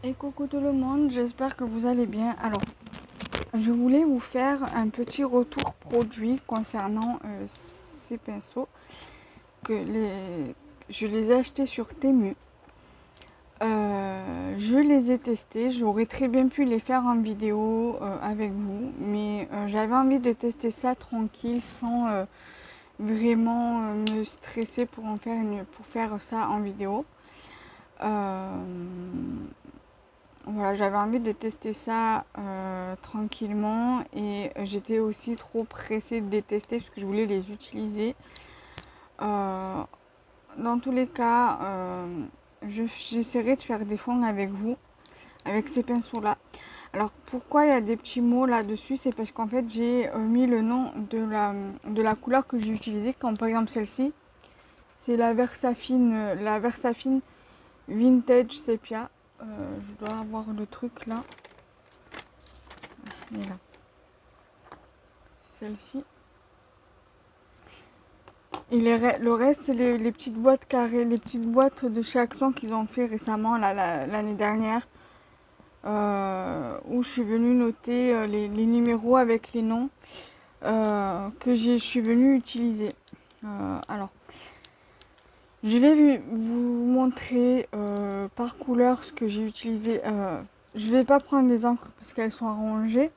Et coucou tout le monde, j'espère que vous allez bien. Alors, je voulais vous faire un petit retour produit concernant ces pinceaux je les ai achetés sur Temu. Je les ai testés, j'aurais très bien pu les faire en vidéo avec vous, mais j'avais envie de tester ça tranquille sans vraiment me stresser pour pour faire ça en vidéo. Euh, Voilà, j'avais envie de tester ça tranquillement et j'étais aussi trop pressée de les tester parce que je voulais les utiliser. Euh, dans tous les cas, j'essaierai de faire des fonds avec vous, avec ces pinceaux-là. Alors pourquoi il y a des petits mots là-dessus? C'est parce qu'en fait j'ai mis le nom de la couleur que j'ai utilisée, comme par exemple celle-ci. C'est la Versafine Vintage Sepia. Je dois avoir le truc là. Et là. Celle-ci. Et le reste, c'est les petites boîtes carrées, les petites boîtes de chez Action qu'ils ont fait récemment, l'année dernière, où je suis venue noter les numéros avec les noms que je suis venue utiliser. Alors, je vais vous montrer par couleur ce que j'ai utilisé. Je ne vais pas prendre les encres parce qu'elles sont arrangées.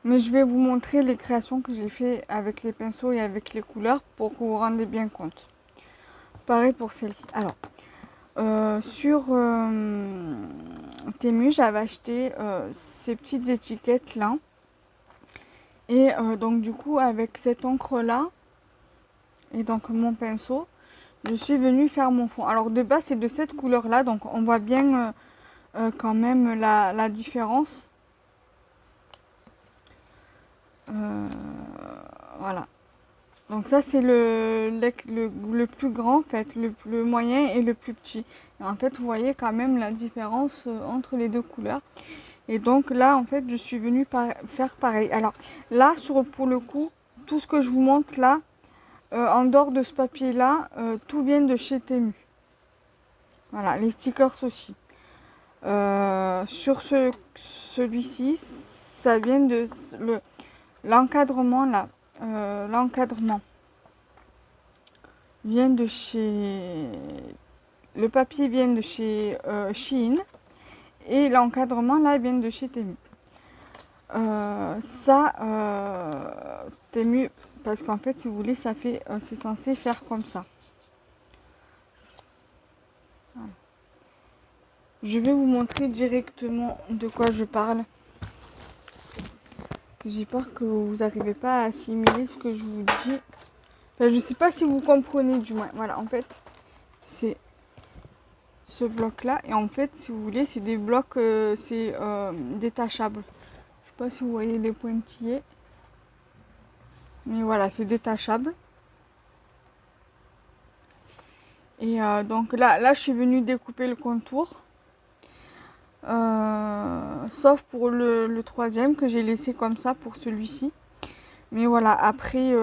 Mais je vais vous montrer les créations que j'ai fait avec les pinceaux et avec les couleurs pour que vous vous rendez bien compte. Pareil pour celle-ci. Alors, sur Temu, j'avais acheté ces petites étiquettes là. Et donc du coup, avec cette encre là, et donc mon pinceau, je suis venue faire mon fond. Alors de base, c'est de cette couleur là, donc on voit bien quand même la différence. Voilà. Donc ça c'est le plus grand en fait, le moyen et le plus petit. Et en fait vous voyez quand même la différence entre les deux couleurs. Et donc là en fait je suis venue faire pareil. Alors là pour le coup, tout ce que je vous montre là, en dehors de ce papier là, tout vient de chez Temu. Voilà, les stickers aussi. Sur celui-ci, ça vient de l'encadrement là. L'encadrement vient de chez... Le papier vient de chez Shein et l'encadrement là vient de chez Temu. Temu, parce qu'en fait, si vous voulez, c'est censé faire comme ça. Voilà. Je vais vous montrer directement de quoi je parle. J'ai peur que vous n'arrivez pas à assimiler ce que je vous dis. Enfin, je ne sais pas si vous comprenez du moins. Voilà, en fait, c'est ce bloc là et en fait si vous voulez c'est des blocs détachables. Je sais pas si vous voyez les pointillés, mais voilà, c'est détachable. Et donc là je suis venue découper le contour, sauf pour le troisième que j'ai laissé comme ça pour celui-ci. Mais voilà, après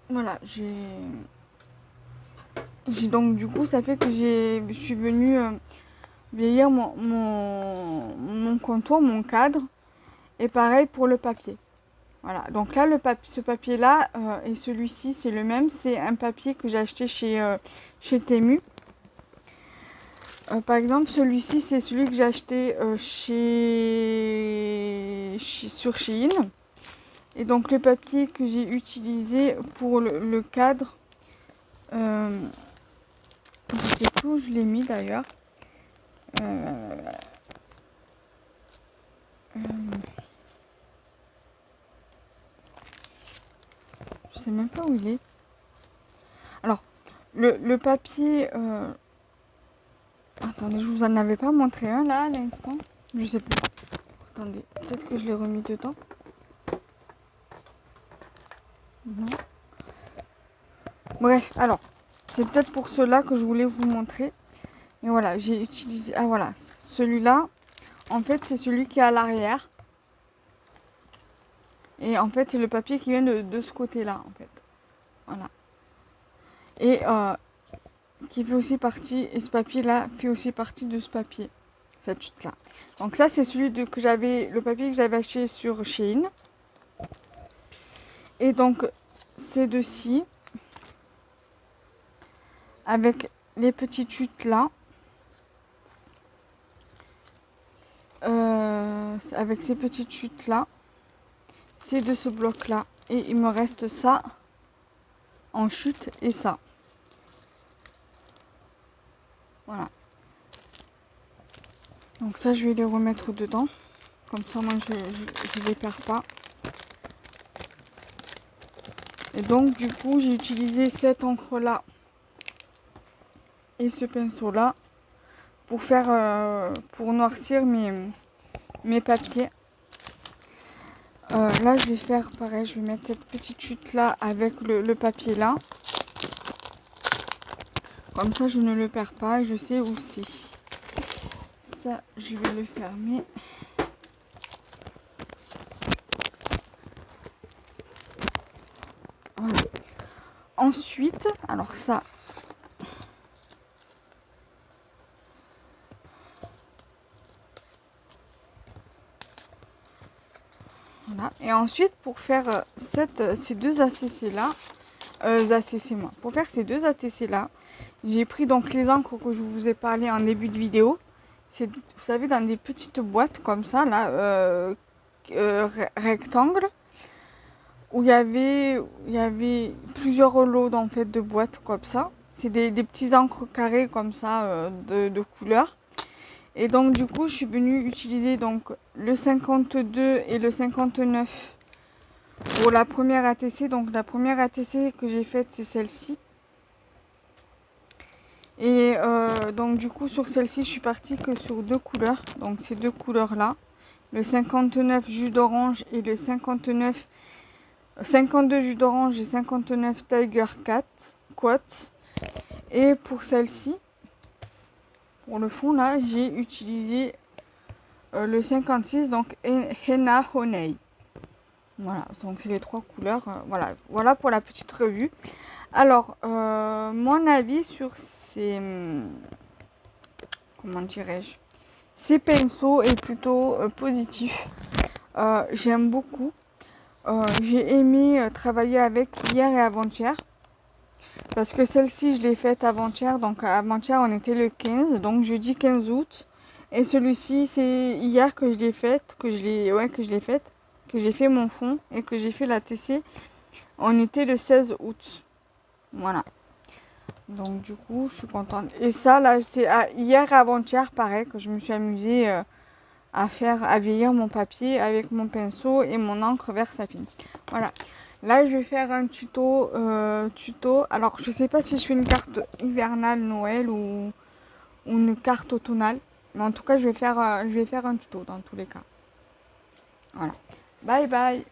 voilà, j'ai donc du coup ça fait que je suis venue vieillir mon contour, mon cadre. Et pareil pour le papier. Voilà, donc là, ce papier-là et celui-ci, c'est le même. C'est un papier que j'ai acheté chez Temu. Par exemple, celui-ci, c'est celui que j'ai acheté sur Shein. Et donc, le papier que j'ai utilisé pour le cadre, je sais plus où je l'ai mis d'ailleurs. Je sais même pas où il est. Alors, le papier... attendez, je vous en avais pas montré un là à l'instant. Je sais plus. Attendez, peut-être que je l'ai remis dedans. Non. Bref, alors, c'est peut-être pour cela que je voulais vous montrer. Et voilà, j'ai utilisé... Ah voilà, celui-là, en fait, c'est celui qui est à l'arrière. Et en fait, c'est le papier qui vient de ce côté-là, en fait. Voilà. Et qui fait aussi partie, et ce papier-là fait aussi partie de ce papier, cette chute-là. Donc ça, c'est celui que j'avais, le papier que j'avais acheté sur Shein. Et donc, ces deux-ci, avec les petites chutes là, avec ces petites chutes là, c'est de ce bloc là. Et il me reste ça en chute et ça. Voilà. Donc ça, je vais les remettre dedans. Comme ça, moi, je ne les perds pas. Et donc, du coup, j'ai utilisé cette encre-là et ce pinceau-là pour faire, pour noircir mes papiers. Là, je vais faire pareil. Je vais mettre cette petite chute-là avec le papier là. Comme ça, je ne le perds pas et je sais où c'est. Ça, je vais le fermer. Voilà. Ensuite, alors ça, voilà. Et ensuite, pour faire ces deux ACC là, pour faire ces deux ATC là, j'ai pris donc les encres que je vous ai parlé en début de vidéo. C'est, vous savez, dans des petites boîtes comme ça là, rectangles, où il y avait plusieurs lots en fait de boîtes comme ça. C'est des petits encres carrés comme ça de couleurs. Et donc du coup, je suis venue utiliser donc le 52 et le 59 pour la première ATC. Donc la première ATC que j'ai faite, c'est celle-ci. Et donc du coup, sur celle-ci, je suis partie que sur deux couleurs. Donc ces deux couleurs-là. Le 59 jus d'orange et le 52 jus d'orange et 59 Tiger Quote. Et pour celle-ci, pour le fond là, j'ai utilisé le 56, donc Henna Honey. Voilà, donc c'est les trois couleurs. Voilà pour la petite revue. Alors, mon avis sur ces, comment dirais-je, ces pinceaux est plutôt positif. J'aime beaucoup. J'ai aimé travailler avec hier et avant-hier. Parce que celle-ci, je l'ai faite avant-hier. Donc avant-hier, on était le 15. Donc jeudi 15 août. Et celui-ci, c'est hier que je l'ai faite. Que j'ai fait mon fond et que j'ai fait la TC. On était le 16 août. Voilà. Donc du coup, je suis contente. Et ça, là, c'est hier et avant-hier, pareil, que je me suis amusée à vieillir mon papier avec mon pinceau et mon encre Versapine. Voilà. Là, je vais faire un tuto. Alors, je sais pas si je fais une carte hivernale Noël ou une carte automnale. Mais en tout cas, je vais faire un tuto dans tous les cas. Voilà. Bye bye.